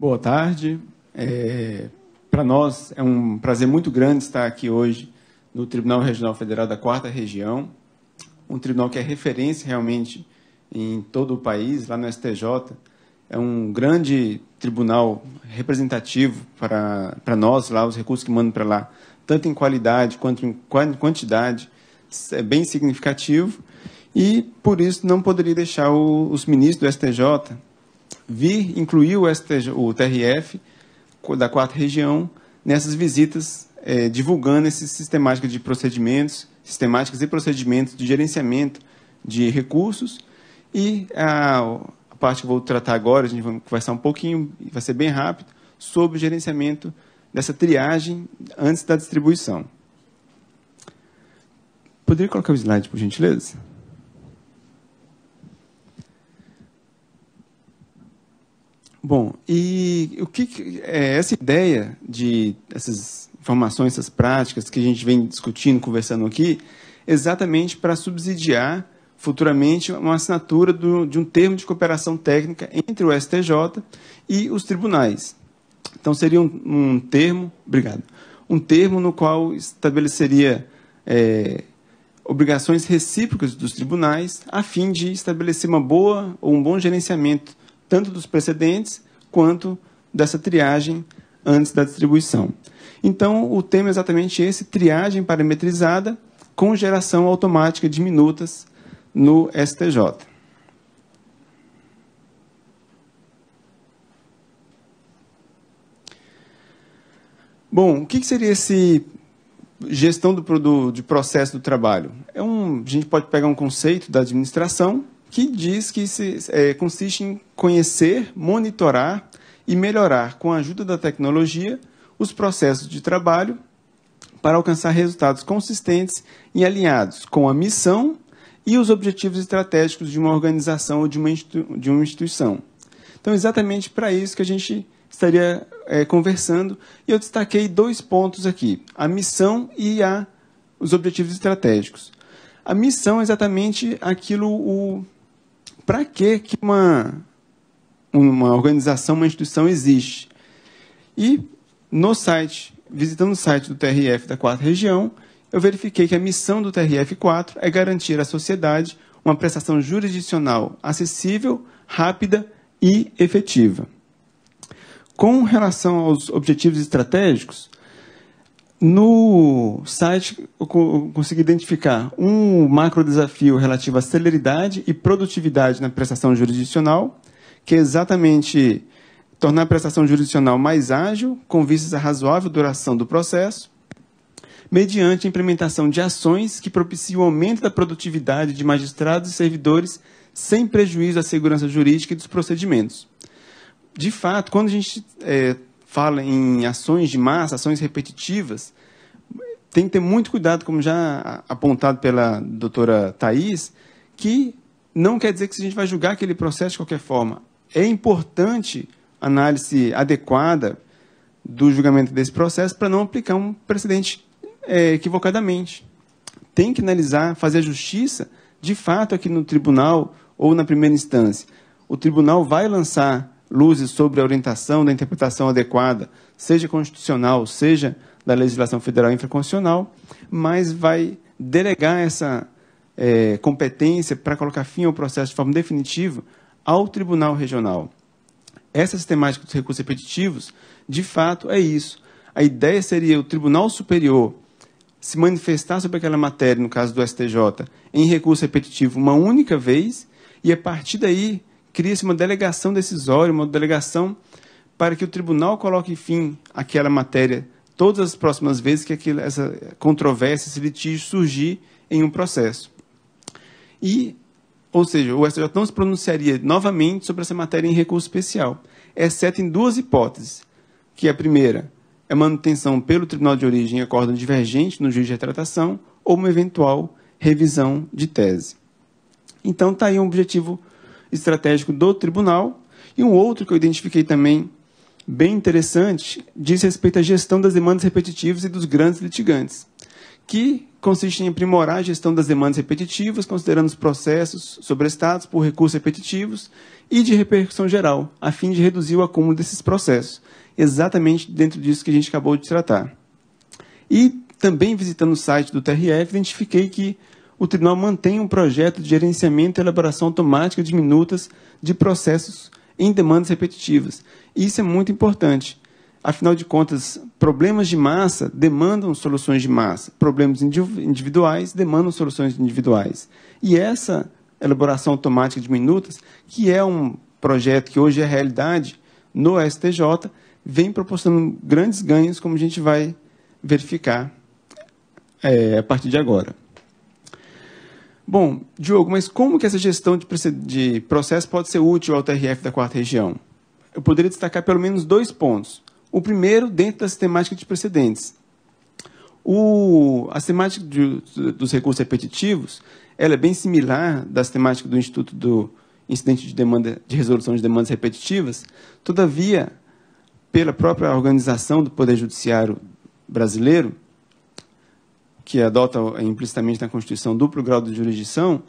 Boa tarde. Para nós é um prazer muito grande estar aqui hoje no Tribunal Regional Federal da 4ª Região, um tribunal que é referência realmente em todo o país, lá no STJ. É um grande tribunal representativo para nós, lá os recursos que mandam para lá, tanto em qualidade quanto em quantidade, é bem significativo, e por isso não poderia deixar os ministros do STJ incluir o TRF da 4ª Região nessas visitas, divulgando essa sistemática de procedimentos, sistemáticas e procedimentos de gerenciamento de recursos. E a parte que eu vou tratar agora, a gente vai conversar um pouquinho, vai ser bem rápido, sobre o gerenciamento dessa triagem antes da distribuição. Poderia colocar o slide, por gentileza? Bom, e o que é essa ideia de essas informações, essas práticas que a gente vem discutindo, conversando aqui, exatamente para subsidiar futuramente uma assinatura de um termo de cooperação técnica entre o STJ e os tribunais. Então, seria um termo, um termo no qual estabeleceria obrigações recíprocas dos tribunais, a fim de estabelecer uma boa ou um bom gerenciamento tanto dos precedentes quanto dessa triagem antes da distribuição. Então, o tema é exatamente esse: triagem parametrizada com geração automática de minutas no STJ. Bom, o que seria esse gestão de processo do trabalho? A gente pode pegar um conceito da administração que diz que consiste em conhecer, monitorar e melhorar, com a ajuda da tecnologia, os processos de trabalho para alcançar resultados consistentes e alinhados com a missão e os objetivos estratégicos de uma organização ou de uma instituição. Então, exatamente para isso que a gente estaria conversando, e eu destaquei 2 pontos aqui: a missão e os objetivos estratégicos. A missão é exatamente aquilo, para que uma organização, uma instituição existe. E no site, visitando o site do TRF da 4ª Região, eu verifiquei que a missão do TRF4 é garantir à sociedade uma prestação jurisdicional acessível, rápida e efetiva. Com relação aos objetivos estratégicos, no site eu consegui identificar um macro desafio relativo à celeridade e produtividade na prestação jurisdicional, que é exatamente tornar a prestação jurisdicional mais ágil, com vistas à razoável duração do processo, mediante a implementação de ações que propiciam o aumento da produtividade de magistrados e servidores sem prejuízo à segurança jurídica e dos procedimentos. De fato, quando a gente fala em ações de massa, ações repetitivas, tem que ter muito cuidado, como já apontado pela doutora Thais, que não quer dizer que a gente vai julgar aquele processo de qualquer forma. É importante a análise adequada do julgamento desse processo para não aplicar um precedente equivocadamente. Tem que analisar, fazer a justiça, de fato, aqui no tribunal ou na primeira instância. O tribunal vai lançar luzes sobre a orientação da interpretação adequada, seja constitucional, seja da legislação federal infraconstitucional, mas vai delegar essa competência para colocar fim ao processo de forma definitiva ao Tribunal Regional. Essa sistemática dos recursos repetitivos, de fato, é isso. A ideia seria o Tribunal Superior se manifestar sobre aquela matéria, no caso do STJ, em recurso repetitivo uma única vez, e a partir daí cria-se uma delegação decisória, uma delegação para que o tribunal coloque fim àquela matéria todas as próximas vezes que essa controvérsia, esse litígio surgir em um processo. Ou seja, o STJ não se pronunciaria novamente sobre essa matéria em recurso especial, exceto em 2 hipóteses, que a primeira é manutenção pelo tribunal de origem em acórdão divergente no juízo de retratação ou uma eventual revisão de tese. Então, está aí um objetivo estratégico do tribunal. E um outro que eu identifiquei também bem interessante diz respeito à gestão das demandas repetitivas e dos grandes litigantes, que consiste em aprimorar a gestão das demandas repetitivas, considerando os processos sobrestados por recursos repetitivos e de repercussão geral, a fim de reduzir o acúmulo desses processos, exatamente dentro disso que a gente acabou de tratar. E também visitando o site do TRF, identifiquei que o tribunal mantém um projeto de gerenciamento e elaboração automática de minutas de processos em demandas repetitivas. E isso é muito importante. Afinal de contas, problemas de massa demandam soluções de massa. Problemas individuais demandam soluções individuais. E essa elaboração automática de minutas, que é um projeto que hoje é realidade no STJ, vem proporcionando grandes ganhos, como a gente vai verificar a partir de agora. Bom, Diogo, mas como que essa gestão de processo pode ser útil ao TRF da 4ª Região? Eu poderia destacar pelo menos 2 pontos. O primeiro, dentro da sistemática de precedentes. A sistemática dos recursos repetitivos, ela é bem similar da sistemática do Instituto do Incidente de Resolução de Demandas Repetitivas, todavia, pela própria organização do Poder Judiciário brasileiro, que adota implicitamente na Constituição duplo grau de jurisdição,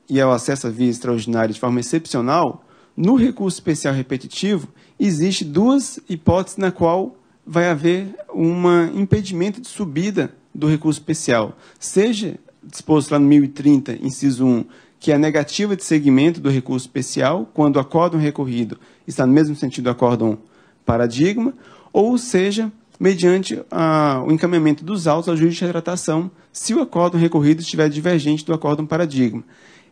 e ao acesso à via extraordinária de forma excepcional, no recurso especial repetitivo, existe 2 hipóteses na qual vai haver um impedimento de subida do recurso especial. Seja disposto lá no 1030, inciso 1, que é a negativa de seguimento do recurso especial, quando o acórdão recorrido está no mesmo sentido do acórdão paradigma, ou seja, mediante o encaminhamento dos autos ao juiz de retratação, se o acórdão recorrido estiver divergente do acórdão paradigma.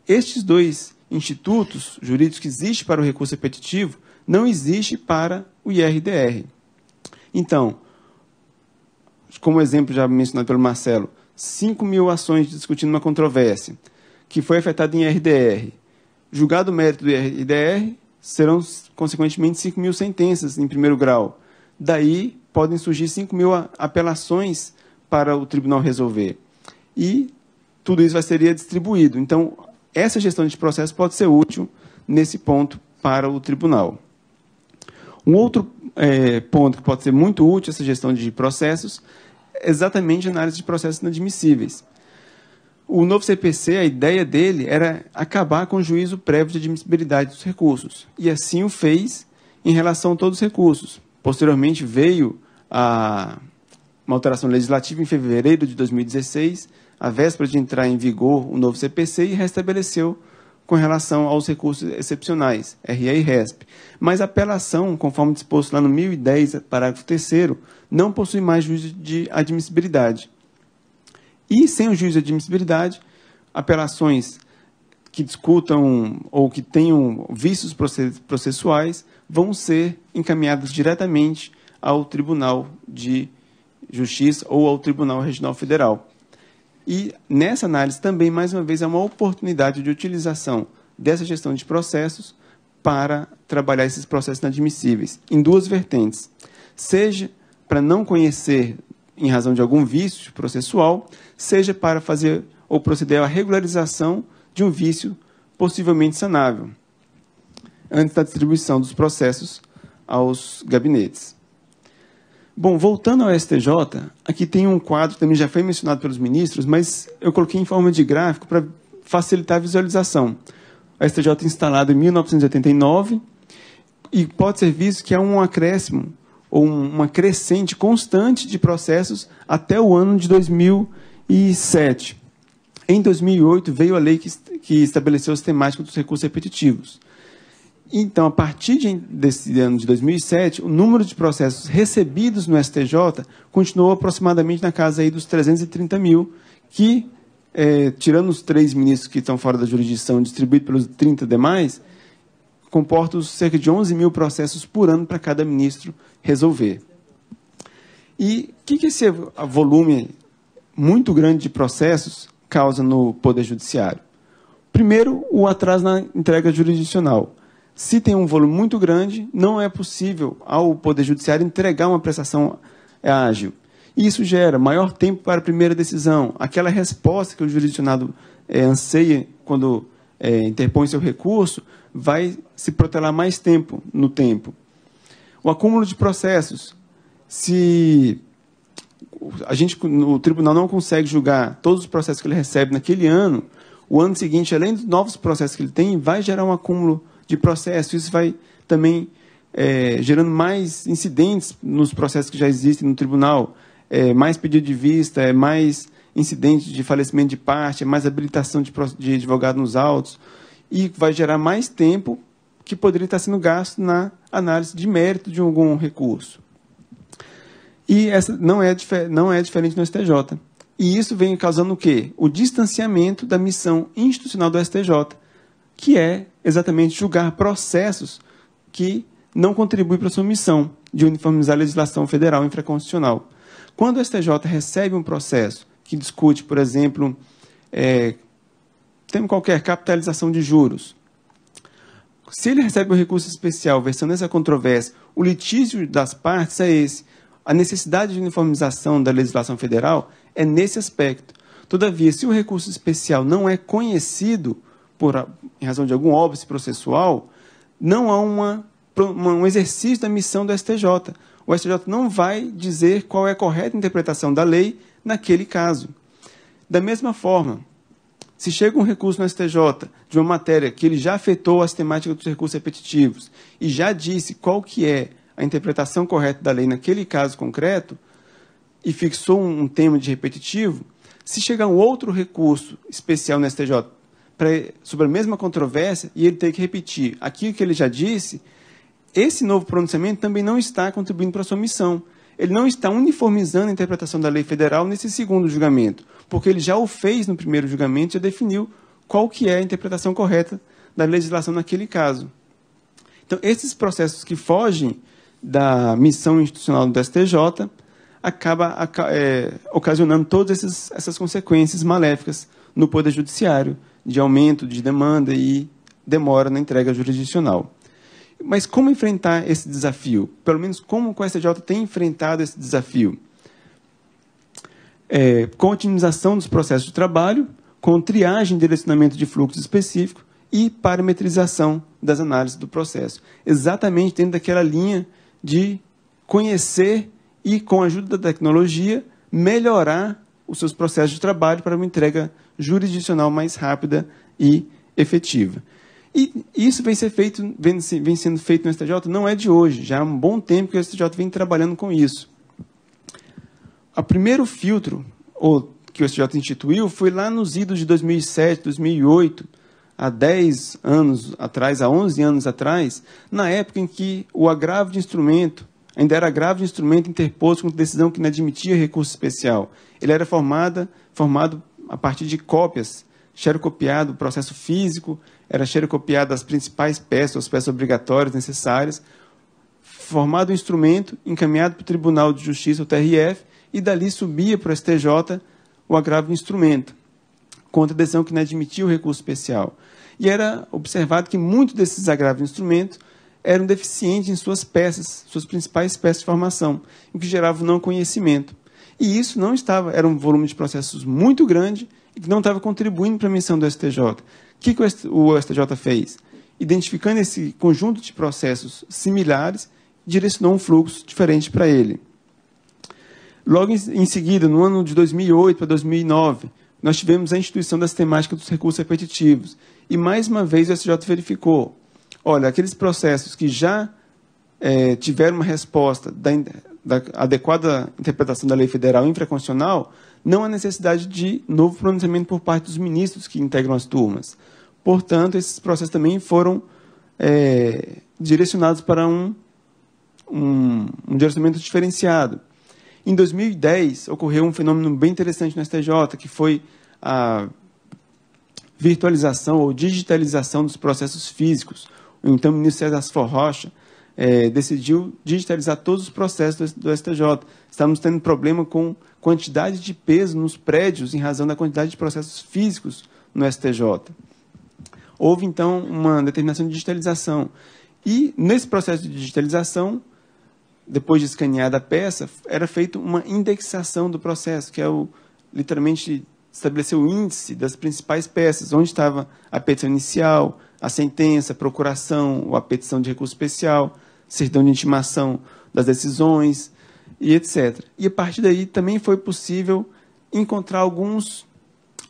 Estes 2 institutos jurídicos que existem para o recurso repetitivo não existem para o IRDR. Então, como exemplo já mencionado pelo Marcelo, 5.000 ações discutindo uma controvérsia, que foi afetada em IRDR. Julgado o mérito do IRDR, serão, consequentemente, 5.000 sentenças em primeiro grau. Daí, podem surgir 5.000 apelações para o tribunal resolver. E tudo isso seria distribuído. Então, essa gestão de processo pode ser útil nesse ponto para o tribunal. Um outro ponto que pode ser muito útil, essa gestão de processos, é exatamente a análise de processos inadmissíveis. O novo CPC, a ideia dele era acabar com o juízo prévio de admissibilidade dos recursos. E assim o fez em relação a todos os recursos. Posteriormente veio uma alteração legislativa em fevereiro de 2016, à véspera de entrar em vigor o novo CPC, e restabeleceu com relação aos recursos excepcionais, RE e RESP. Mas a apelação, conforme disposto lá no 1010, parágrafo 3º, não possui mais juízo de admissibilidade. E, sem o juízo de admissibilidade, apelações que discutam ou que tenham vícios processuais vão ser encaminhadas diretamente ao Tribunal de Justiça ou ao Tribunal Regional Federal. E, nessa análise, também, mais uma vez, é uma oportunidade de utilização dessa gestão de processos para trabalhar esses processos inadmissíveis, em 2 vertentes. Seja para não conhecer em razão de algum vício processual, seja para fazer ou proceder à regularização de um vício possivelmente sanável, antes da distribuição dos processos aos gabinetes. Bom, voltando ao STJ, aqui tem um quadro, também já foi mencionado pelos ministros, mas eu coloquei em forma de gráfico para facilitar a visualização. O STJ é instalado em 1989 e pode ser visto que é um acréscimo ou uma crescente constante de processos até o ano de 2007. Em 2008, veio a lei que estabeleceu a sistemática dos recursos repetitivos. Então, a partir desse ano de 2007, o número de processos recebidos no STJ continuou aproximadamente na casa aí dos 330 mil, que, tirando os 3 ministros que estão fora da jurisdição, distribuídos pelos 30 demais, comporta cerca de 11 mil processos por ano para cada ministro resolver. E o que esse volume muito grande de processos causa no Poder Judiciário? Primeiro, o atraso na entrega jurisdicional. Se tem um volume muito grande, não é possível ao Poder Judiciário entregar uma prestação ágil. Isso gera maior tempo para a primeira decisão. Aquela resposta que o jurisdicionado anseia quando interpõe seu recurso vai se protelar mais tempo no tempo. O acúmulo de processos. Se o tribunal não consegue julgar todos os processos que ele recebe naquele ano, o ano seguinte, além dos novos processos que ele tem, vai gerar um acúmulo de processos. Isso vai também gerando mais incidentes nos processos que já existem no tribunal, mais pedido de vista, mais incidentes de falecimento de parte, mais habilitação de advogado nos autos, e vai gerar mais tempo que poderia estar sendo gasto na análise de mérito de algum recurso. E essa não é diferente no STJ. E isso vem causando o quê? O distanciamento da missão institucional do STJ, que é exatamente julgar processos que não contribuem para a sua missão de uniformizar a legislação federal infraconstitucional. Quando o STJ recebe um processo que discute, por exemplo, tema qualquer, capitalização de juros, se ele recebe um recurso especial versando essa controvérsia, o litígio das partes é esse. A necessidade de uniformização da legislação federal é nesse aspecto. Todavia, se o recurso especial não é conhecido em razão de algum óbice processual, não há um exercício da missão do STJ. O STJ não vai dizer qual é a correta interpretação da lei naquele caso. Da mesma forma, se chega um recurso no STJ de uma matéria que ele já afetou as temáticas dos recursos repetitivos e já disse qual que é a interpretação correta da lei naquele caso concreto e fixou um tema de repetitivo, se chegar um outro recurso especial no STJ sobre a mesma controvérsia e ele ter que repetir aquilo que ele já disse, esse novo pronunciamento também não está contribuindo para a sua missão. Ele não está uniformizando a interpretação da lei federal nesse segundo julgamento, porque ele já o fez no primeiro julgamento e já definiu qual que é a interpretação correta da legislação naquele caso. Então, esses processos que fogem da missão institucional do STJ acaba ocasionando todas essas consequências maléficas no Poder Judiciário, de aumento de demanda e demora na entrega jurisdicional. Mas como enfrentar esse desafio? Pelo menos como o STJ tem enfrentado esse desafio? Com a otimização dos processos de trabalho, com triagem e direcionamento de fluxo específico e parametrização das análises do processo. Exatamente dentro daquela linha de conhecer e, com a ajuda da tecnologia, melhorar os seus processos de trabalho para uma entrega jurisdicional mais rápida e efetiva. E isso vem sendo feito no STJ, não é de hoje, já há um bom tempo que o STJ vem trabalhando com isso. O primeiro filtro que o STJ instituiu foi lá nos idos de 2007, 2008, há 10 anos atrás, há 11 anos atrás, na época em que o agravo de instrumento ainda era agravo de instrumento interposto contra decisão que não admitia recurso especial. Ele era formado a partir de cópias, xerocopiado o processo físico, era xerocopiado as principais peças, as peças obrigatórias necessárias, formado o instrumento, encaminhado para o Tribunal de Justiça, o TRF, e dali subia para o STJ o agravo de instrumento, contra decisão que não admitia o recurso especial. E era observado que muitos desses agravos de instrumento eram deficientes em suas peças, suas principais peças de formação, o que gerava não conhecimento. E isso não estava, era um volume de processos muito grande e que não estava contribuindo para a missão do STJ. O que o STJ fez? Identificando esse conjunto de processos similares, direcionou um fluxo diferente para ele. Logo em seguida, no ano de 2008 para 2009, nós tivemos a instituição das temáticas dos recursos repetitivos. E, mais uma vez, o STJ verificou, olha, aqueles processos que já tiveram uma resposta da adequada interpretação da lei federal infraconstitucional, não há necessidade de novo pronunciamento por parte dos ministros que integram as turmas. Portanto, esses processos também foram direcionados para um direcionamento diferenciado. Em 2010, ocorreu um fenômeno bem interessante no STJ, que foi a virtualização ou digitalização dos processos físicos. Então, o ministro César Asfor Rocha decidiu digitalizar todos os processos do STJ. Estamos tendo problema com quantidade de peso nos prédios em razão da quantidade de processos físicos no STJ. Houve, então, uma determinação de digitalização. E, nesse processo de digitalização, depois de escaneada a peça, era feita uma indexação do processo, que é literalmente estabelecer o índice das principais peças, onde estava a petição inicial, a sentença, a procuração, a petição de recurso especial, certidão de intimação das decisões, e etc. E, a partir daí, também foi possível encontrar alguns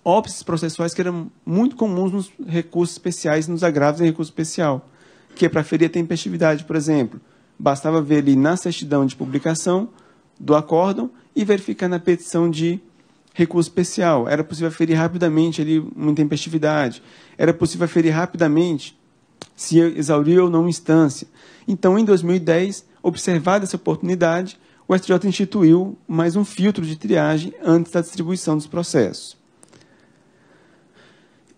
óbices processuais que eram muito comuns nos recursos especiais, nos agravos em recurso especial, que é para ferir a tempestividade, por exemplo. Bastava ver ali na certidão de publicação do acórdão e verificar na petição de recurso especial. Era possível ferir rapidamente ali uma intempestividade. Era possível ferir rapidamente se exauriu ou não instância. Então, em 2010, observada essa oportunidade, o STJ instituiu mais um filtro de triagem antes da distribuição dos processos.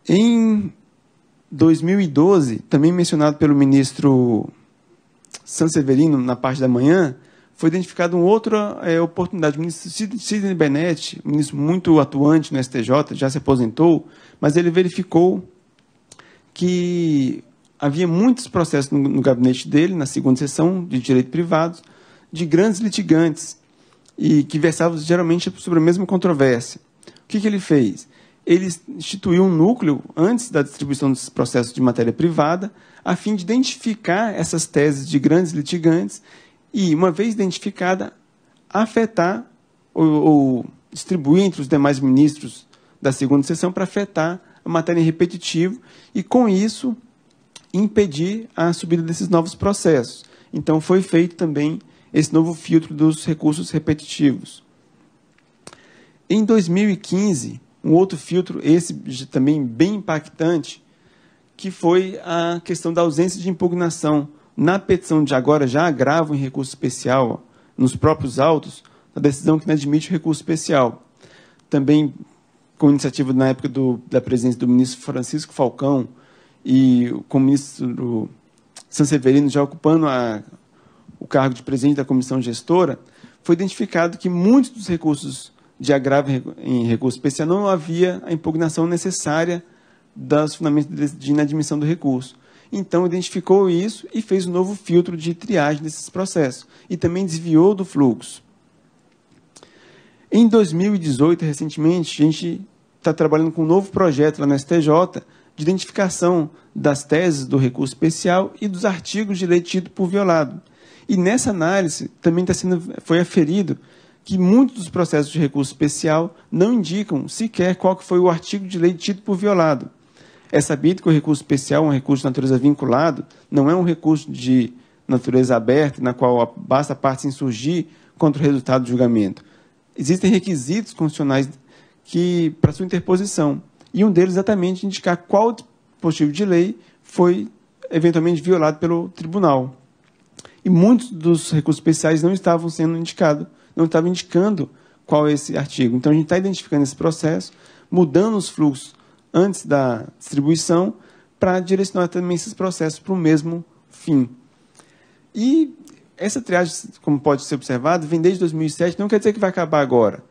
Em 2012, também mencionado pelo ministro Sanseverino na parte da manhã, foi identificada uma outra oportunidade. O ministro Sidney Bennett, um ministro muito atuante no STJ, já se aposentou, mas ele verificou que havia muitos processos no gabinete dele, na segunda sessão de direito privado, de grandes litigantes, e que versavam geralmente sobre a mesma controvérsia. O que ele fez? Ele instituiu um núcleo, antes da distribuição dos processos de matéria privada, a fim de identificar essas teses de grandes litigantes e, uma vez identificada, afetar ou distribuir entre os demais ministros da segunda sessão para afetar a matéria em repetitivo e, com isso, impedir a subida desses novos processos. Então, foi feito também esse novo filtro dos recursos repetitivos. Em 2015, um outro filtro, esse também bem impactante, que foi a questão da ausência de impugnação na petição de agora já agravo em recurso especial, nos próprios autos, a decisão que não admite o recurso especial. Também com iniciativa na época da presença do ministro Francisco Falcão e com o ministro Sanseverino já ocupando o cargo de presidente da comissão gestora, foi identificado que muitos dos recursos de agravo em recurso especial não havia a impugnação necessária dos fundamentos de inadmissão do recurso. Então, identificou isso e fez um novo filtro de triagem desses processos. E também desviou do fluxo. Em 2018, recentemente, a gente está trabalhando com um novo projeto lá na STJ de identificação das teses do recurso especial e dos artigos de lei tido por violado. E nessa análise também foi aferido que muitos dos processos de recurso especial não indicam sequer qual que foi o artigo de lei tido por violado. É sabido que o recurso especial é um recurso de natureza vinculado, não é um recurso de natureza aberta, na qual basta a parte se insurgir contra o resultado do julgamento. Existem requisitos constitucionais para sua interposição, e um deles exatamente indicar qual dispositivo de lei foi eventualmente violado pelo tribunal. E muitos dos recursos especiais não estavam sendo indicados, não estavam indicando qual é esse artigo. Então, a gente está identificando esse processo, mudando os fluxos antes da distribuição, para direcionar também esses processos para o mesmo fim. E essa triagem, como pode ser observado, vem desde 2007, não quer dizer que vai acabar agora.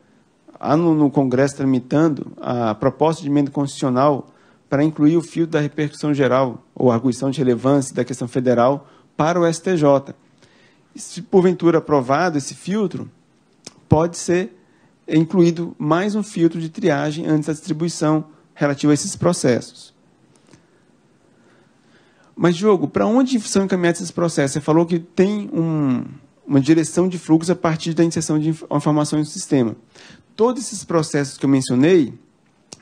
Há no Congresso tramitando a proposta de emenda constitucional para incluir o filtro da repercussão geral, ou arguição de relevância da questão federal, para o STJ. E se, porventura, aprovado esse filtro, pode ser incluído mais um filtro de triagem antes da distribuição relativo a esses processos. Mas, Diogo, para onde são encaminhados esses processos? Você falou que tem uma direção de fluxo a partir da inserção de informações no sistema. Todos esses processos que eu mencionei,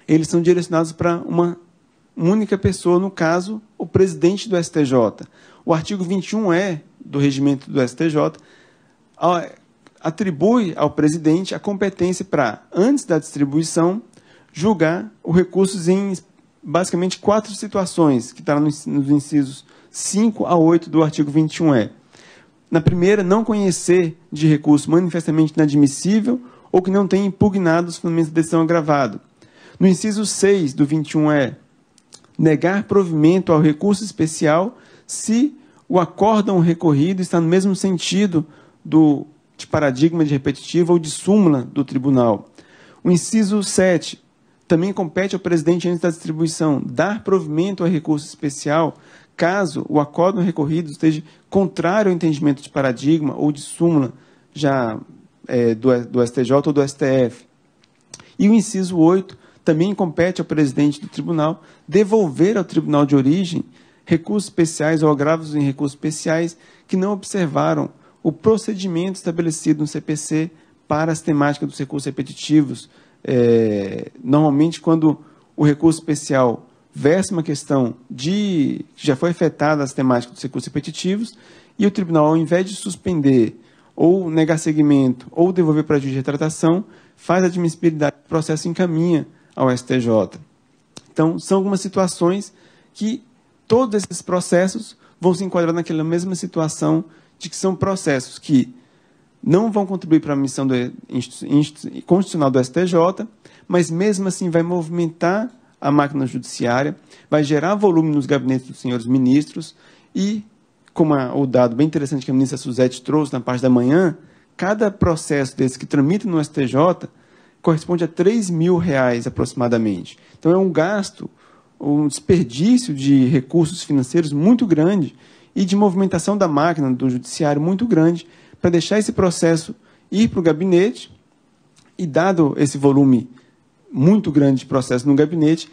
eles são direcionados para uma única pessoa, no caso, o presidente do STJ. O artigo 21E do regimento do STJ atribui ao presidente a competência para, antes da distribuição, julgar o recurso em, basicamente, 4 situações, que está nos incisos 5 a 8 do artigo 21E. Na primeira, não conhecer de recurso manifestamente inadmissível ou que não tenha impugnado os fundamentos da decisão agravada. No inciso 6 do 21E, negar provimento ao recurso especial se o acórdão recorrido está no mesmo sentido de paradigma de repetitiva ou de súmula do tribunal. O inciso 7, também compete ao presidente, antes da distribuição, dar provimento ao recurso especial, caso o acórdão recorrido esteja contrário ao entendimento de paradigma ou de súmula já do STJ ou do STF. E o inciso 8, também compete ao presidente do tribunal devolver ao tribunal de origem recursos especiais ou agravos em recursos especiais que não observaram o procedimento estabelecido no CPC para as temáticas dos recursos repetitivos normalmente, quando o recurso especial versa uma questão que já foi afetada as temáticas dos recursos repetitivos, e o tribunal, ao invés de suspender ou negar seguimento ou devolver para a juiz de retratação, faz a admissibilidade do processo e encaminha ao STJ. Então, são algumas situações que todos esses processos vão se enquadrar naquela mesma situação de que são processos que não vão contribuir para a missão constitucional do STJ, mas mesmo assim vai movimentar a máquina judiciária, vai gerar volume nos gabinetes dos senhores ministros e, como o dado bem interessante que a ministra Suzete trouxe na parte da manhã, cada processo desse que tramita no STJ corresponde a R$3.000 aproximadamente. Então é um gasto, um desperdício de recursos financeiros muito grande e de movimentação da máquina do judiciário muito grande para deixar esse processo ir para o gabinete e, dado esse volume muito grande de processo no gabinete,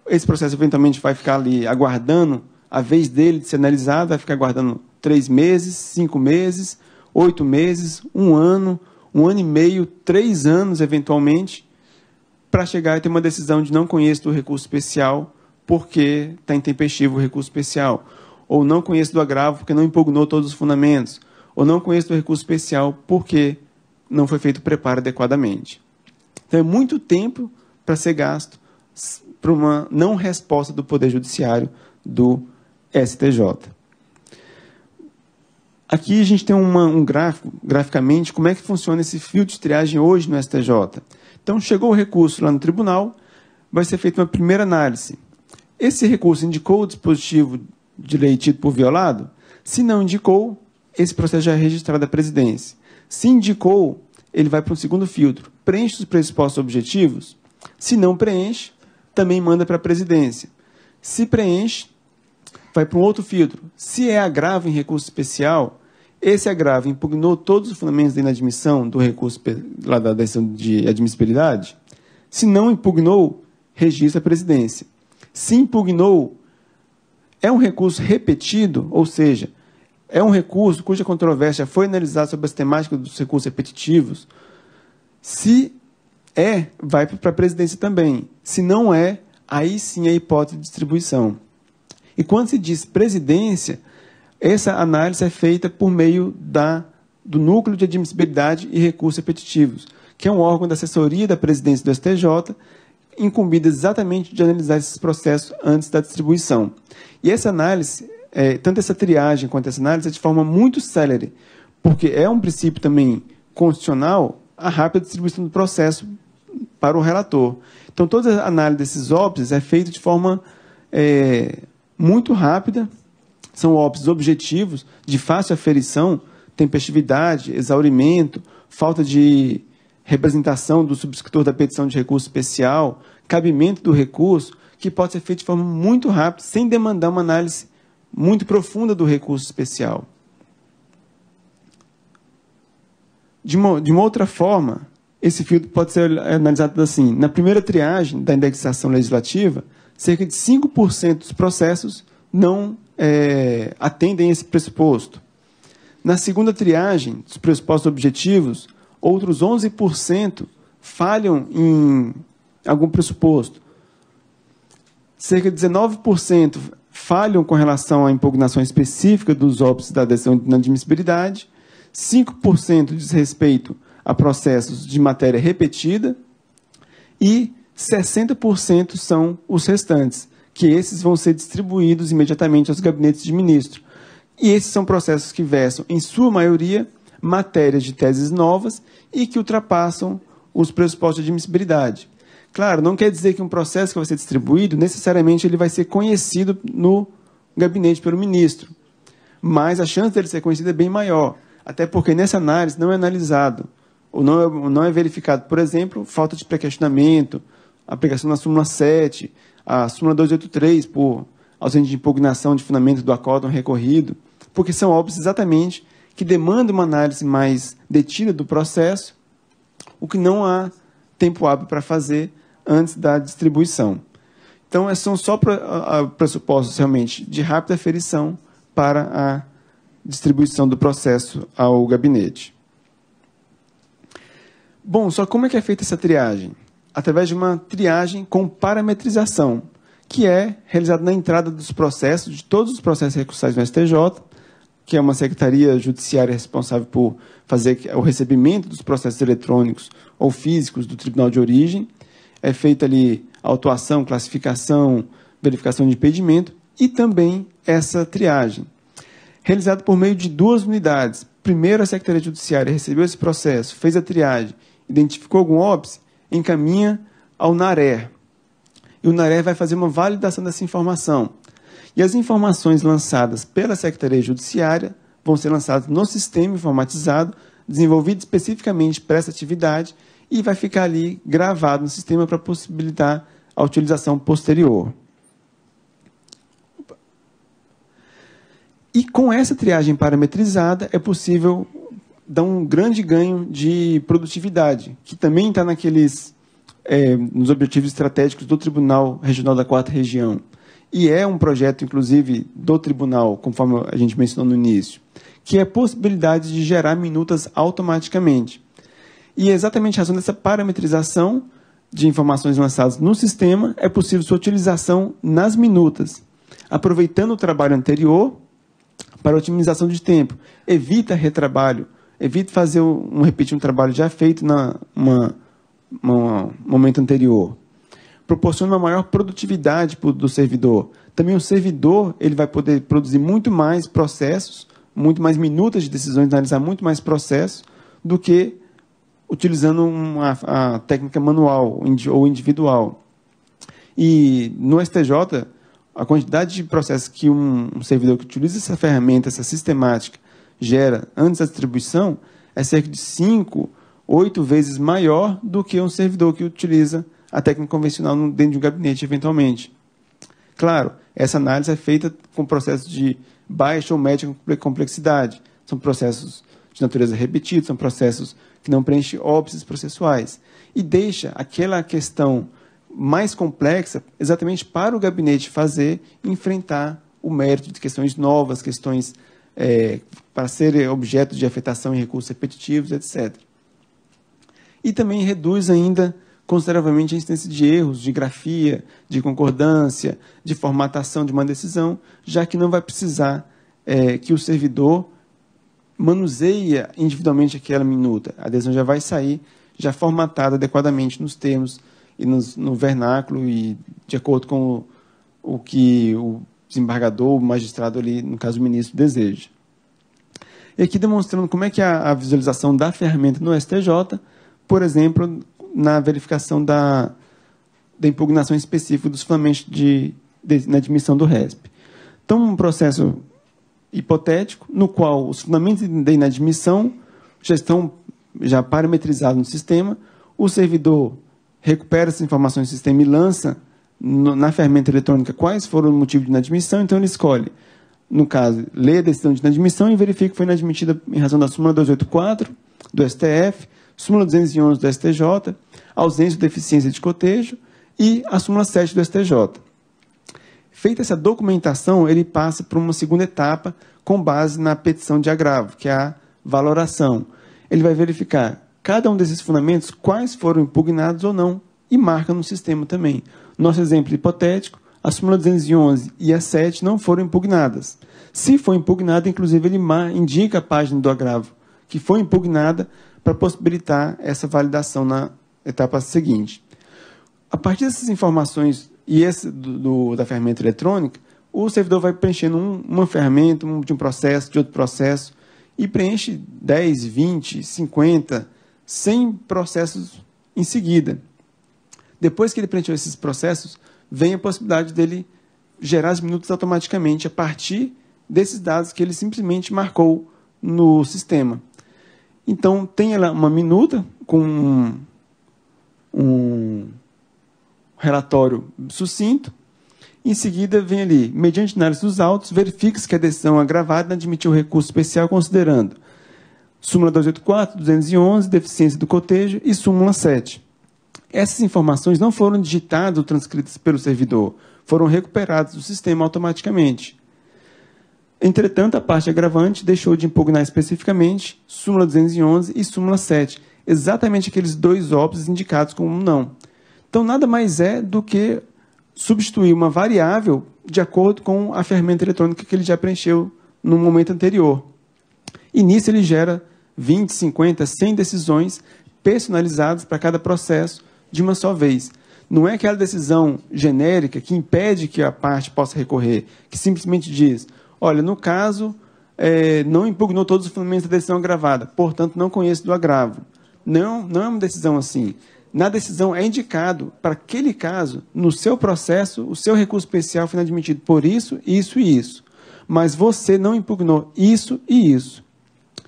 esse processo eventualmente vai ficar ali aguardando a vez dele de ser analisado, vai ficar aguardando 3 meses, 5 meses, 8 meses, 1 ano, 1 ano e meio, 3 anos, eventualmente, para chegar e ter uma decisão de não conheço do recurso especial porque está intempestivo o recurso especial, ou não conheço do agravo porque não impugnou todos os fundamentos, ou não conheço do recurso especial porque não foi feito o preparo adequadamente. Então, é muito tempo para ser gasto para uma não resposta do Poder Judiciário do STJ. Aqui a gente tem um gráfico, graficamente, como é que funciona esse fio de triagem hoje no STJ. Então, chegou o recurso lá no tribunal, vai ser feita uma primeira análise. Esse recurso indicou o dispositivo de lei tido por violado? Se não indicou, esse processo já é registrado à presidência. Se indicou, ele vai para um segundo filtro. Preenche os pressupostos objetivos? Se não preenche, também manda para a presidência. Se preenche, vai para um outro filtro. Se é agravo em recurso especial, esse agravo impugnou todos os fundamentos da inadmissão do recurso lá da decisão de admissibilidade? Se não impugnou, registra a presidência. Se impugnou, é um recurso repetido, ou seja, é um recurso cuja controvérsia foi analisada sobre as temáticas dos recursos repetitivos. Se é, vai para a presidência também. Se não é, aí sim é a hipótese de distribuição. E quando se diz presidência, essa análise é feita por meio do Núcleo de Admissibilidade e Recursos Repetitivos, que é um órgão da assessoria da presidência do STJ, incumbido exatamente de analisar esses processos antes da distribuição. E essa análise, tanto essa triagem quanto essa análise, é de forma muito célere, porque é um princípio também constitucional a rápida distribuição do processo para o relator. Então, toda a análise desses óbices é feita de forma muito rápida, são óbices objetivos, de fácil aferição, tempestividade, exaurimento, falta de representação do subscritor da petição de recurso especial, cabimento do recurso, que pode ser feito de forma muito rápida, sem demandar uma análise muito profunda do recurso especial. De uma outra forma, esse filtro pode ser analisado assim. Na primeira triagem da indexação legislativa, cerca de 5% dos processos não atendem esse pressuposto. Na segunda triagem dos pressupostos objetivos, outros 11% falham em algum pressuposto. Cerca de 19% falham com relação à impugnação específica dos óbices da decisão de inadmissibilidade, 5% diz respeito a processos de matéria repetida e 60% são os restantes, que esses vão ser distribuídos imediatamente aos gabinetes de ministro. E esses são processos que versam, em sua maioria, matérias de teses novas e que ultrapassam os pressupostos de admissibilidade. Claro, não quer dizer que um processo que vai ser distribuído, necessariamente ele vai ser conhecido no gabinete pelo ministro, mas a chance dele ser conhecido é bem maior, até porque nessa análise não é analisado, ou não é verificado, por exemplo, falta de pré-questionamento, aplicação da súmula 7, a súmula 283, por ausência de impugnação de fundamento do acórdão recorrido, porque são óbices exatamente que demandam uma análise mais detida do processo, o que não há tempo hábil para fazer antes da distribuição. Então, são só pressupostos realmente de rápida aferição para a distribuição do processo ao gabinete. Bom, só como é que é feita essa triagem? através de uma triagem com parametrização, que é realizada na entrada dos processos, de todos os processos recursais no STJ, que é uma secretaria judiciária responsável por fazer o recebimento dos processos eletrônicos ou físicos do tribunal de origem. É feita ali autuação, classificação, verificação de impedimento e também essa triagem. Realizada por meio de 2 unidades. Primeiro, a Secretaria Judiciária recebeu esse processo, fez a triagem, identificou algum óbice, encaminha ao NARER. E o NARER vai fazer uma validação dessa informação. E as informações lançadas pela Secretaria Judiciária vão ser lançadas no sistema informatizado, desenvolvido especificamente para essa atividade, e vai ficar ali gravado no sistema para possibilitar a utilização posterior. E com essa triagem parametrizada é possível dar um grande ganho de produtividade, que também está nos objetivos estratégicos do Tribunal Regional da 4ª Região. E é um projeto, inclusive, do tribunal, conforme a gente mencionou no início, que é a possibilidade de gerar minutas automaticamente. E é exatamente a razão dessa parametrização de informações lançadas no sistema, é possível sua utilização nas minutas, aproveitando o trabalho anterior para otimização de tempo. Evita retrabalho, evita repetir um trabalho já feito no momento anterior. Proporciona uma maior produtividade do servidor. Também o servidor ele vai poder produzir muito mais processos, muito mais minutas de decisões, analisar muito mais processos, do que utilizando a técnica manual ou individual. E no STJ, a quantidade de processos que um servidor que utiliza essa ferramenta, essa sistemática, gera antes da distribuição, é cerca de 5, 8 vezes maior do que um servidor que utiliza a técnica convencional dentro de um gabinete, eventualmente. Claro, essa análise é feita com processos de baixa ou média complexidade. São processos de natureza repetida, são processos que não preenchem óbices processuais. E deixa aquela questão mais complexa exatamente para o gabinete fazer e enfrentar o mérito de questões novas, questões para serem objeto de afetação em recursos repetitivos, etc. E também reduz ainda consideravelmente a incidência de erros, de grafia, de concordância, de formatação de uma decisão, já que não vai precisar que o servidor manuseie individualmente aquela minuta. A decisão já vai sair já formatada adequadamente nos termos e no vernáculo e de acordo com o que o desembargador, o magistrado ali, no caso o ministro, deseja. E aqui demonstrando como é que a visualização da ferramenta no STJ, por exemplo, na verificação da impugnação específica dos fundamentos na admissão do RESP. Então, um processo hipotético, no qual os fundamentos da inadmissão já estão parametrizados no sistema, o servidor recupera essas informações do sistema e lança na ferramenta eletrônica quais foram o motivo de inadmissão, então ele escolhe, no caso, lê a decisão de inadmissão e verifica que foi inadmitida em razão da súmula 284 do STF, súmula 211 do STJ, ausência ou deficiência de cotejo e a súmula 7 do STJ. Feita essa documentação, ele passa para uma segunda etapa com base na petição de agravo, que é a valoração. Ele vai verificar cada um desses fundamentos, quais foram impugnados ou não, e marca no sistema também. Nosso exemplo hipotético, a súmula 211 e a 7 não foram impugnadas. Se for impugnada, inclusive, ele indica a página do agravo que foi impugnada para possibilitar essa validação na etapa seguinte. A partir dessas informações e da ferramenta eletrônica, o servidor vai preenchendo uma ferramenta, de um processo, de outro processo, e preenche 10, 20, 50, 100 processos em seguida. Depois que ele preencheu esses processos, vem a possibilidade dele gerar as minutas automaticamente a partir desses dados que ele simplesmente marcou no sistema. Então, tem uma minuta com um relatório sucinto. Em seguida, vem ali, mediante análise dos autos, verifica-se que a decisão agravada admitiu recurso especial considerando súmula 284, 211, deficiência do cotejo e súmula 7. Essas informações não foram digitadas ou transcritas pelo servidor, foram recuperadas do sistema automaticamente. Entretanto, a parte agravante deixou de impugnar especificamente súmula 211 e súmula 7, exatamente aqueles dois óbitos indicados como não. Então, nada mais é do que substituir uma variável de acordo com a ferramenta eletrônica que ele já preencheu no momento anterior. E nisso ele gera 20, 50, 100 decisões personalizadas para cada processo de uma só vez. Não é aquela decisão genérica que impede que a parte possa recorrer, que simplesmente diz, olha, no caso, não impugnou todos os fundamentos da decisão agravada, portanto, não conheço do agravo. Não é uma decisão assim. Na decisão é indicado, para aquele caso, no seu processo, o seu recurso especial foi inadmitido por isso, isso e isso. Mas você não impugnou isso e isso.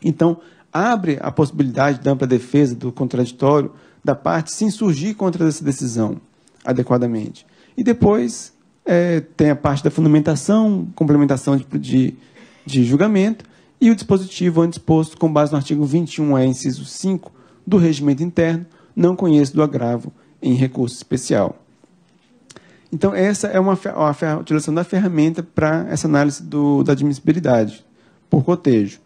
Então, abre a possibilidade da ampla defesa, do contraditório, da parte se insurgir contra essa decisão adequadamente. E depois tem a parte da fundamentação, complementação de julgamento e o dispositivo antexposto com base no artigo 21E, inciso 5 do Regimento Interno, não conheço do agravo em recurso especial. Então, essa é a utilização da ferramenta para essa análise da admissibilidade por cotejo.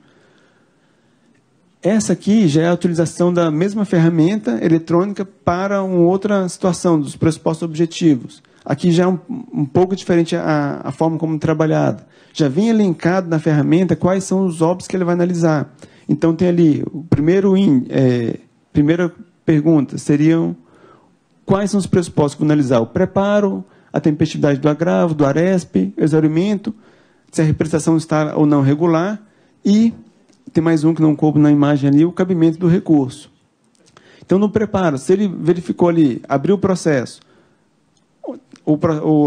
Essa aqui já é a utilização da mesma ferramenta eletrônica para uma outra situação, dos pressupostos objetivos. Aqui já é um pouco diferente a forma como trabalhada. Já vem elencado na ferramenta quais são os óbitos que ele vai analisar. Então, tem ali, primeira pergunta, seriam quais são os pressupostos que vão analisar? O preparo, a tempestividade do agravo, do ARESP, o exaurimento, se a representação está ou não regular, e tem mais um que não coube na imagem ali, o cabimento do recurso. Então, no preparo, se ele verificou ali, abriu o processo,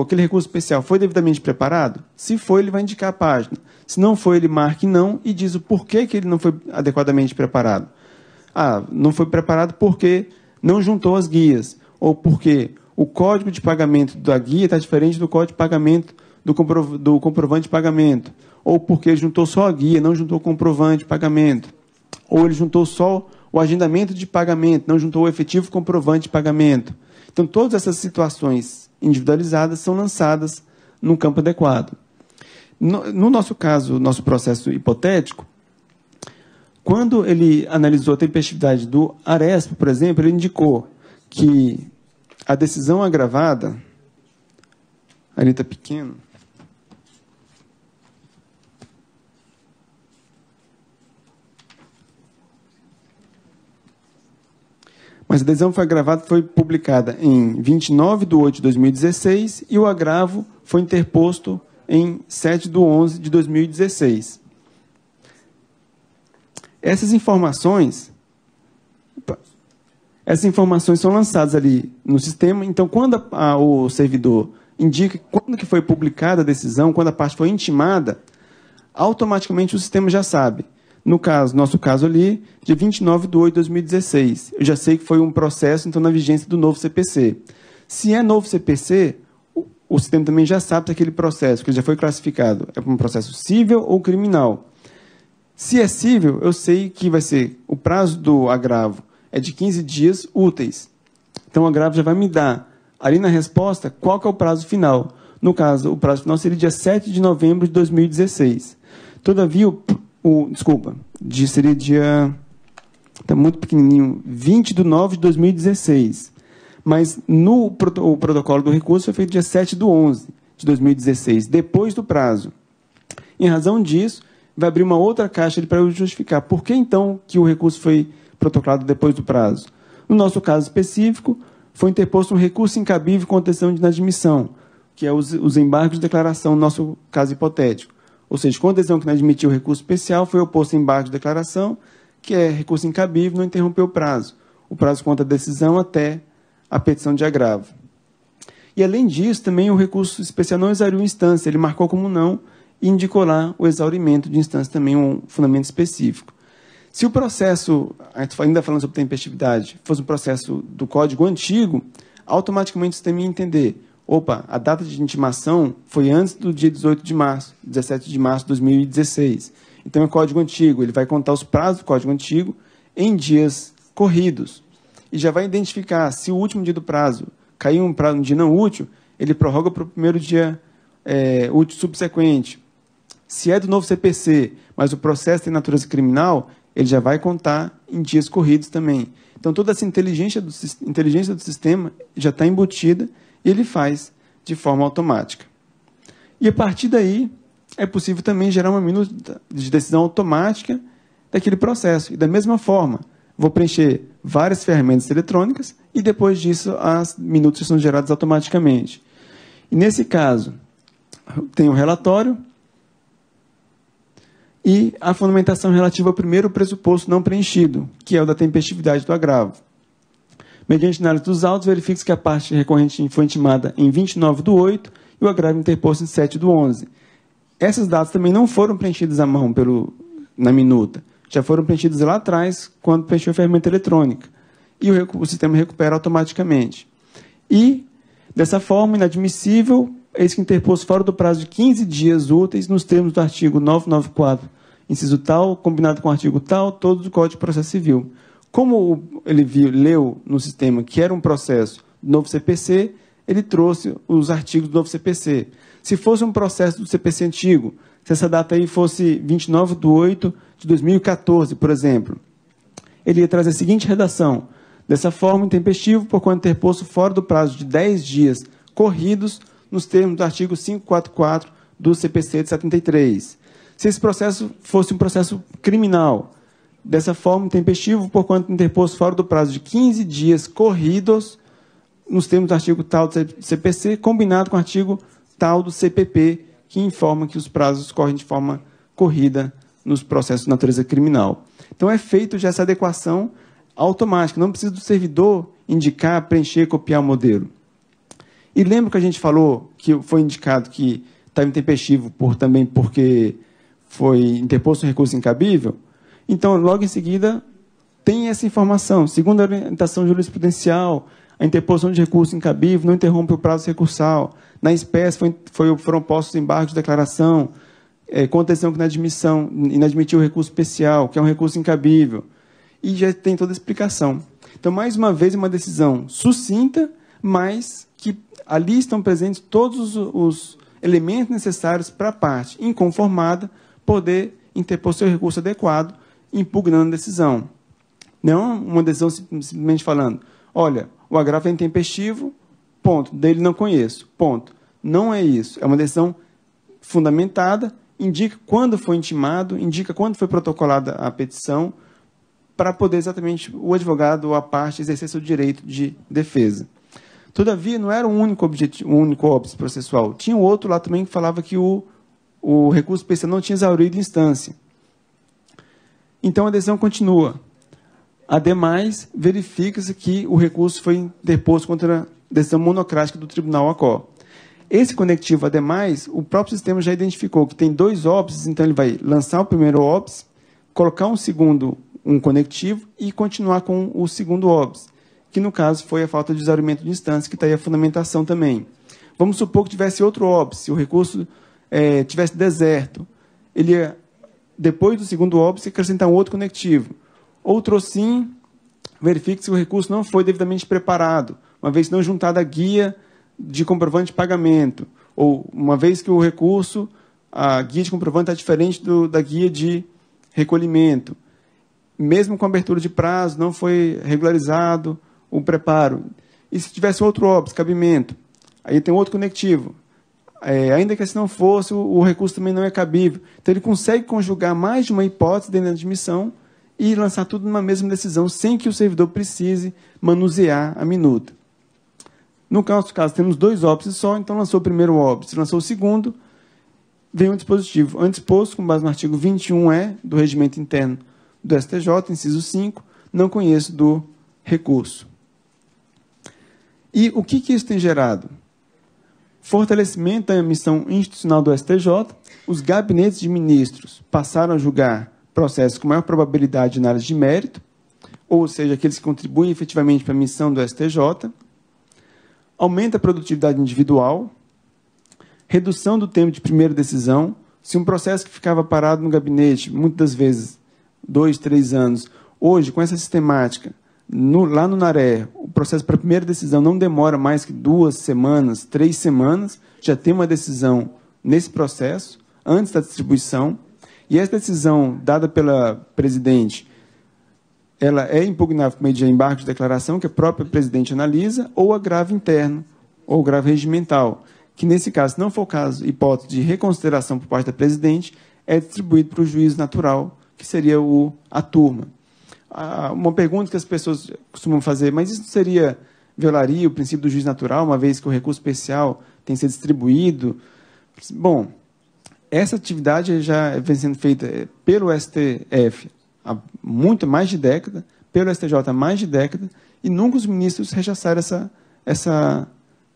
aquele recurso especial foi devidamente preparado? Se foi, ele vai indicar a página. Se não foi, ele marca não e diz o porquê que ele não foi adequadamente preparado. Não foi preparado porque não juntou as guias, ou porque o código de pagamento da guia está diferente do código de pagamento do comprovante de pagamento, ou porque ele juntou só a guia, não juntou o comprovante de pagamento, ou ele juntou só o agendamento de pagamento, não juntou o efetivo comprovante de pagamento. Então, todas essas situações individualizadas são lançadas no campo adequado. No nosso caso, nosso processo hipotético, quando ele analisou a tempestividade do ARESP, por exemplo, ele indicou que a decisão agravada, ali está pequeno, mas a decisão foi agravada, foi publicada em 29/8/2016 e o agravo foi interposto em 7/11/2016. Essas informações são lançadas ali no sistema. Então, quando o servidor indica quando que foi publicada a decisão, quando a parte foi intimada, automaticamente o sistema já sabe. Nosso caso ali, de 29/8/2016. Eu já sei que foi um processo, então, na vigência do novo CPC. Se é novo CPC, o sistema também já sabe daquele processo, que já foi classificado. É um processo civil ou criminal. Se é civil, eu sei que vai ser o prazo do agravo é de 15 dias úteis. Então, o agravo já vai me dar, ali na resposta, qual que é o prazo final. No caso, o prazo final seria dia 7/11/2016. Todavia, seria dia, está muito pequenininho, 20/9/2016. Mas o protocolo do recurso foi feito dia 7/11/2016, depois do prazo. Em razão disso, vai abrir uma outra caixa para eu justificar. Por que, então, que o recurso foi protocolado depois do prazo? No nosso caso específico, foi interposto um recurso incabível com decisão de inadmissão, que é os embargos de declaração, no nosso caso hipotético. Ou seja, com a decisão que não admitiu o recurso especial, foi oposto ao embargo de declaração, que é recurso incabível, não interrompeu o prazo. O prazo conta a decisão até a petição de agravo. E, além disso, também o recurso especial não exauriu instância, ele marcou como não e indicou lá o exaurimento de instância, também um fundamento específico. Se o processo, ainda falando sobre tempestividade, fosse um processo do código antigo, automaticamente o sistema ia entender, a data de intimação foi antes do dia 17 de março de 2016. Então, é código antigo, ele vai contar os prazos do código antigo em dias corridos. E já vai identificar, se o último dia do prazo caiu um dia não útil, ele prorroga para o primeiro dia útil subsequente. Se é do novo CPC, mas o processo tem natureza criminal, ele já vai contar em dias corridos também. Então, toda essa inteligência do sistema já está embutida e ele faz de forma automática. E, a partir daí, é possível também gerar uma minuta de decisão automática daquele processo. E, da mesma forma, vou preencher várias ferramentas eletrônicas e, depois disso, as minutas são geradas automaticamente. E, nesse caso, tem o relatório e a fundamentação relativa ao primeiro pressuposto não preenchido, que é o da tempestividade do agravo. Mediante análise dos autos, verifica-se que a parte recorrente foi intimada em 29/8 e o agravo interposto em 7/11. Essas datas também não foram preenchidas à mão na minuta, já foram preenchidas lá atrás, quando preencheu a ferramenta eletrônica. E o sistema recupera automaticamente. E, dessa forma, inadmissível, eis que interposto fora do prazo de 15 dias úteis, nos termos do artigo 994, inciso tal, combinado com o artigo tal, todo do Código de Processo Civil. Como ele leu no sistema que era um processo do novo CPC, ele trouxe os artigos do novo CPC. Se fosse um processo do CPC antigo, se essa data aí fosse 29/8 de 2014, por exemplo, ele ia trazer a seguinte redação: dessa forma, intempestivo, porquanto interposto fora do prazo de 10 dias corridos, nos termos do artigo 544 do CPC de 73. Se esse processo fosse um processo criminal, dessa forma, intempestivo, porquanto interposto fora do prazo de 15 dias corridos, nos termos do artigo tal do CPC, combinado com o artigo tal do CPP, que informa que os prazos correm de forma corrida nos processos de natureza criminal. Então, é feito já essa adequação automática, não precisa do servidor indicar, preencher, copiar o modelo. E lembra que a gente falou que foi indicado que estava intempestivo também porque foi interposto um recurso incabível? Então, logo em seguida, tem essa informação. Segundo a orientação jurisprudencial, a interposição de recurso incabível não interrompe o prazo recursal. Na espécie, foram postos embargos de declaração, contenção que inadmitiu o recurso especial, que é um recurso incabível. E já tem toda a explicação. Então, mais uma vez, é uma decisão sucinta, mas que ali estão presentes todos os elementos necessários para a parte inconformada poder interpor seu recurso adequado, impugnando a decisão. Não uma decisão simplesmente falando, olha, o agravo é intempestivo, ponto, dele não conheço, ponto. Não é isso, é uma decisão fundamentada, indica quando foi intimado, indica quando foi protocolada a petição, para poder exatamente o advogado ou a parte exercer seu direito de defesa. Todavia, não era um único óbice processual. Tinha um outro lá também que falava que o recurso especial não tinha exaurido instância. Então, a decisão continua. Ademais, verifica-se que o recurso foi interposto contra a decisão monocrática do Tribunal ACO. Esse conectivo, ademais, o próprio sistema já identificou que tem 2 óbices, então ele vai lançar o primeiro óbice, colocar um conectivo e continuar com o segundo óbice, que no caso foi a falta de exaurimento de instância, que está aí a fundamentação também. Vamos supor que tivesse outro óbice, o recurso tivesse deserto. Ele ia, depois do segundo óbice, acrescentar um outro conectivo. Outro sim, verifique se o recurso não foi devidamente preparado, uma vez não juntada a guia de comprovante de pagamento, ou uma vez que o recurso, a guia de comprovante está diferente da guia de recolhimento. Mesmo com abertura de prazo, não foi regularizado o preparo. E se tivesse outro óbice, cabimento, aí tem outro conectivo. Ainda que assim não fosse, o recurso também não é cabível. Então, ele consegue conjugar mais de uma hipótese dentro da admissão e lançar tudo numa mesma decisão, sem que o servidor precise manusear a minuta. No nosso caso, temos 2 óbices só, então lançou o primeiro óbice, lançou o segundo, vem um dispositivo antexposto, com base no artigo 21E do Regimento Interno do STJ, inciso 5, não conheço do recurso. E o que isso tem gerado? Fortalecimento da missão institucional do STJ, os gabinetes de ministros passaram a julgar processos com maior probabilidade de análise de mérito, ou seja, aqueles que contribuem efetivamente para a missão do STJ, aumenta a produtividade individual, redução do tempo de primeira decisão. Se um processo que ficava parado no gabinete, muitas vezes 2, 3 anos, hoje, com essa sistemática, lá no NARÉ, o processo para a primeira decisão não demora mais que 2 semanas, 3 semanas, já tem uma decisão nesse processo, antes da distribuição, e essa decisão dada pela presidente ela é impugnável por meio de embargo de declaração, que a própria presidente analisa, ou agravo interno, ou agravo regimental, que, nesse caso, se não for o caso, hipótese de reconsideração por parte da presidente, é distribuído para o juízo natural, que seria a turma. Uma pergunta que as pessoas costumam fazer, mas isso violaria o princípio do juízo natural, uma vez que o recurso especial tem que ser distribuído? Bom, essa atividade já vem sendo feita pelo STF há muito mais de década, pelo STJ há mais de década, e nunca os ministros rechaçaram essa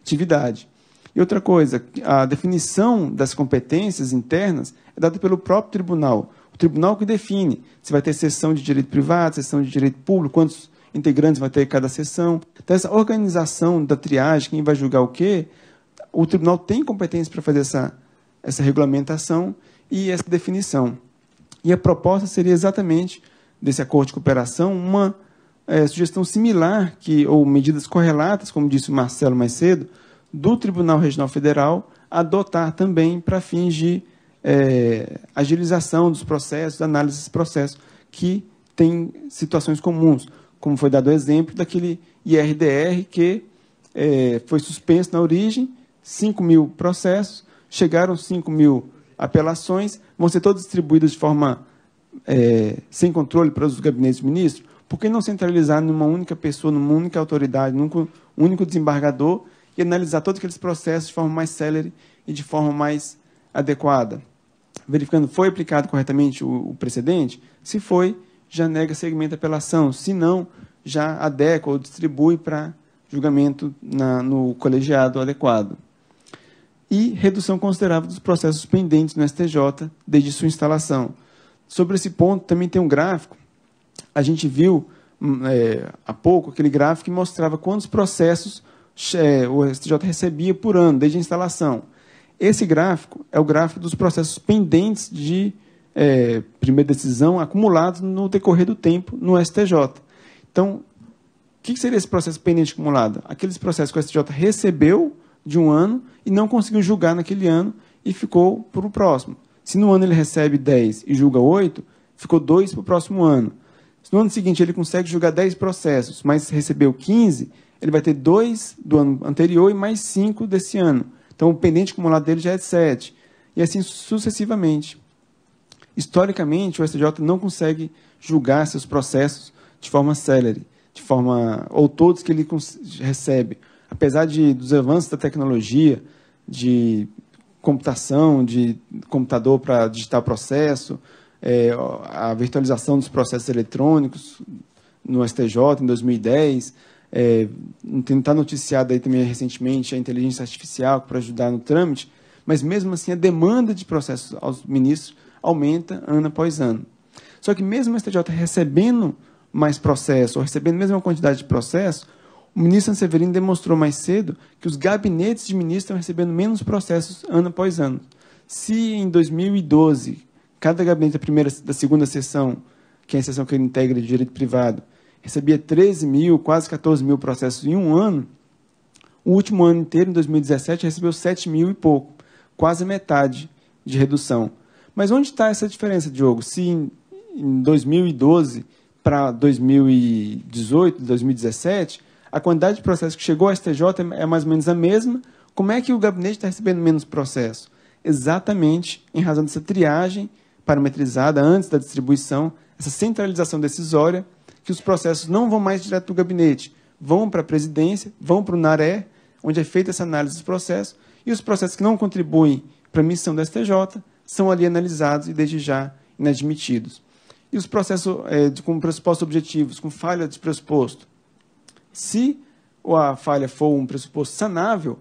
atividade. E outra coisa, a definição das competências internas é dada pelo próprio tribunal. O tribunal que define se vai ter sessão de direito privado, sessão de direito público, quantos integrantes vai ter cada sessão. Então, essa organização da triagem, quem vai julgar o quê, o tribunal tem competência para fazer essa regulamentação e essa definição. E a proposta seria exatamente, desse acordo de cooperação, uma sugestão similar, ou medidas correlatas, como disse o Marcelo mais cedo, do Tribunal Regional Federal, adotar também para fins de agilização dos processos, análise desses processos, que tem situações comuns, como foi dado o exemplo daquele IRDR que foi suspenso na origem, 5.000 processos, chegaram 5.000 apelações, vão ser todas distribuídas de forma sem controle para os gabinetes de ministros. Por que não centralizar numa única pessoa, numa única autoridade, num único desembargador e analisar todos aqueles processos de forma mais célere e de forma mais adequada? Verificando, foi aplicado corretamente o precedente? Se foi, já nega segmento da apelação. Se não, já adequa ou distribui para julgamento no colegiado adequado. E redução considerável dos processos pendentes no STJ desde sua instalação. Sobre esse ponto, também tem um gráfico. A gente viu há pouco aquele gráfico que mostrava quantos processos o STJ recebia por ano, desde a instalação. Esse gráfico é o gráfico dos processos pendentes de primeira decisão acumulados no decorrer do tempo no STJ. Então, o que seria esse processo pendente acumulado? Aqueles processos que o STJ recebeu de um ano e não conseguiu julgar naquele ano e ficou para o próximo. Se no ano ele recebe 10 e julga 8, ficou 2 para o próximo ano. Se no ano seguinte ele consegue julgar 10 processos, mas recebeu 15, ele vai ter 2 do ano anterior e mais 5 desse ano. Então, o pendente acumulado dele já é de 7. E assim sucessivamente. Historicamente, o STJ não consegue julgar seus processos de forma célere, ou todos que ele recebe. Apesar dos avanços da tecnologia, de computação, de computador para digitar processo, a virtualização dos processos eletrônicos no STJ em 2010, está noticiado aí também recentemente a inteligência artificial para ajudar no trâmite, mas mesmo assim a demanda de processos aos ministros aumenta ano após ano. Só que mesmo o STJ recebendo mais processos, ou recebendo a mesma quantidade de processos, o ministro Severino demonstrou mais cedo que os gabinetes de ministros estão recebendo menos processos ano após ano. Se em 2012, cada gabinete da segunda sessão, que é a sessão que ele integra de direito privado, recebia 13.000, quase 14.000 processos em um ano, o último ano inteiro, em 2017, recebeu 7.000 e pouco, quase metade de redução. Mas onde está essa diferença, Diogo? Se em 2012 para 2018, 2017, a quantidade de processos que chegou ao STJ é mais ou menos a mesma, como é que o gabinete está recebendo menos processos? Exatamente em razão dessa triagem parametrizada antes da distribuição, essa centralização decisória, que os processos não vão mais direto do gabinete, vão para a presidência, vão para o NARÉ, onde é feita essa análise dos processos, e os processos que não contribuem para a missão do STJ são ali analisados e, desde já, inadmitidos. E os processos com pressupostos objetivos, com falha de pressuposto, se a falha for um pressuposto sanável,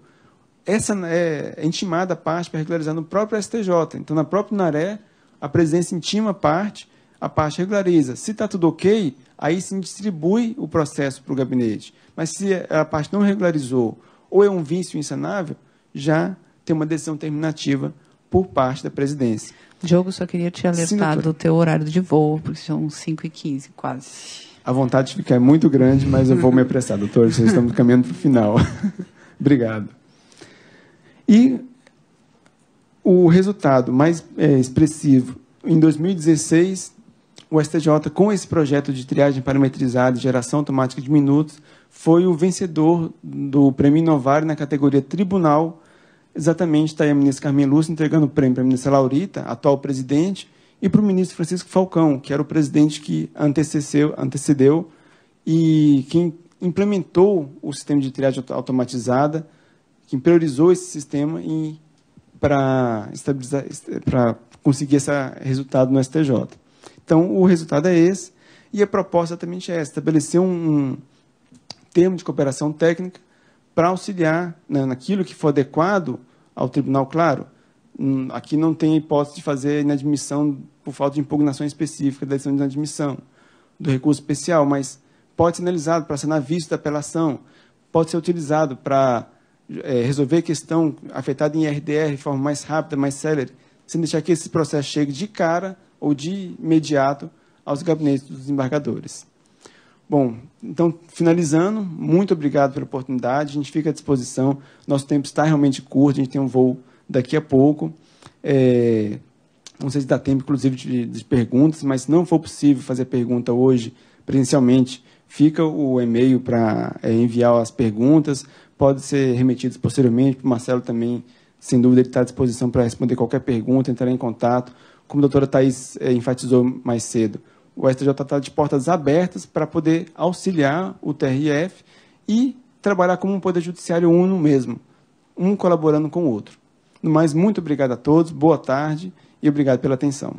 essa é intimada a parte para regularizar no próprio STJ. Então, na própria NARÉ, a presidência intima a parte regulariza. Se está tudo ok, aí sim distribui o processo para o gabinete. Mas se a parte não regularizou ou é um vício insanável, já tem uma decisão terminativa por parte da presidência. Diogo, só queria te alertar do teu horário de voo, porque são 5h15, quase. A vontade de ficar é muito grande, mas eu vou me apressar, doutor. Vocês estamos caminhando para o final. Obrigado. E o resultado mais expressivo, em 2016, o STJ, com esse projeto de triagem parametrizada e geração automática de minutos, foi o vencedor do Prêmio Inovar na categoria Tribunal. Exatamente, está aí a ministra Carmen Lúcia entregando o prêmio para a ministra Laurita, atual presidente, e para o ministro Francisco Falcão, que era o presidente que antecedeu e que implementou o sistema de triagem automatizada, que priorizou esse sistema para conseguir esse resultado no STJ. Então, o resultado é esse, e a proposta exatamente é essa, estabelecer um termo de cooperação técnica para auxiliar, né, naquilo que for adequado ao tribunal, claro. Aqui não tem hipótese de fazer inadmissão por falta de impugnação específica da decisão de inadmissão do recurso especial, mas pode ser analisado para ser na vista da apelação, pode ser utilizado para resolver questão afetada em RDR de forma mais rápida, mais célere, sem deixar que esse processo chegue de cara ou de imediato aos gabinetes dos desembargadores. Bom, então, finalizando, muito obrigado pela oportunidade, a gente fica à disposição, nosso tempo está realmente curto, a gente tem um voo daqui a pouco, não sei se dá tempo, inclusive, de perguntas, mas se não for possível fazer pergunta hoje, presencialmente, fica o e-mail para enviar as perguntas, pode ser remetido posteriormente, o Marcelo também, sem dúvida, ele está à disposição para responder qualquer pergunta, entrar em contato. Como a doutora Thais enfatizou mais cedo, o STJ está de portas abertas para poder auxiliar o TRF e trabalhar como um poder judiciário uno mesmo, um colaborando com o outro. No mais, muito obrigado a todos, boa tarde e obrigado pela atenção.